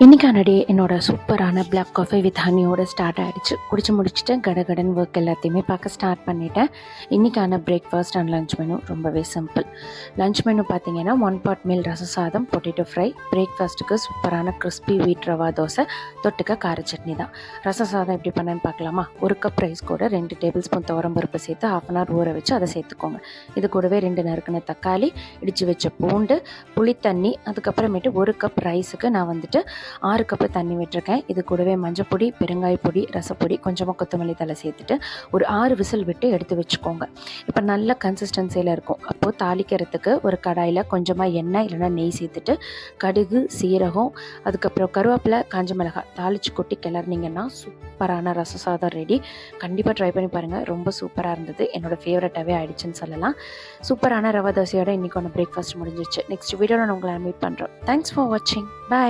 இன்றைக்கான டே என்னோட சூப்பரான பிளாக் காஃபி வித் ஹனியோட ஸ்டார்ட் ஆகிடுச்சு. குடிச்சு முடிச்சுட்டு கடகடன் ஒர்க் எல்லாத்தையுமே பார்க்க ஸ்டார்ட் பண்ணிட்டேன். இன்றைக்கான பிரேக்ஃபாஸ்ட் அண்ட் லஞ்ச் மெனு ரொம்பவே சிம்பிள். லஞ்ச் மெனு பார்த்தீங்கன்னா 1 பாட் மீல் ரச சாதம், பொட்டேட்டோ ஃப்ரை. பிரேக்ஃபாஸ்ட்டுக்கு சூப்பரான கிறிஸ்பி வீட் ரவா தோசை, தொட்டுக்க கார சட்னி தான். ரச சாதம் எப்படி பண்ணேன்னு பார்க்கலாமா? 1 கப் ரைஸ் கூட 2 டேபிள் ஸ்பூன் துவரம்பருப்பு சேர்த்து 1/2 hour ஊற வச்சு அதை சேர்த்துக்கோங்க. இது கூடவே 2 நறுக்கின தக்காளி, இடித்து வச்ச பூண்டு, புளித்தண்ணி, அதுக்கப்புறமேட்டு 1 கப் ரைஸுக்கு நான் வந்துட்டு 6 கப்பு தண்ணி விட்டுருக்கேன். இது கூடவே மஞ்சப்பொடி, பெருங்காய பொடி, ரசப்பொடி, கொஞ்சமாக கொத்தமல்லி தலை சேர்த்துட்டு ஒரு 6 விசில் விட்டு எடுத்து வச்சுக்கோங்க. இப்போ நல்ல கன்சிஸ்டன்சியில் இருக்கும். அப்போது தாளிக்கிறதுக்கு ஒரு கடாயில் கொஞ்சமாக எண்ணெய் இல்லைனா நெய் சேர்த்துட்டு கடுகு, சீரகம், அதுக்கப்புறம் கருவேப்பிலை, காஞ்ச மிளகாய் தாளித்து கொட்டி கிளறினீங்கன்னா சூப்பரான ரச சாதம் ரெடி. கண்டிப்பாக ட்ரை பண்ணி பாருங்கள். ரொம்ப சூப்பராக இருந்தது. என்னோடய ஃபேவரட்டாகவே ஆயிடுச்சுன்னு சொல்லலாம். சூப்பரான ரவா தோசையோட இன்றைக்கான பிரேக்ஃபாஸ்ட் முடிஞ்சிச்சு. நெக்ஸ்ட் வீடியோவில் நான் உங்களை மீட் பண்ணுறேன். தேங்க்ஸ் ஃபார் வாட்சிங். பாய்.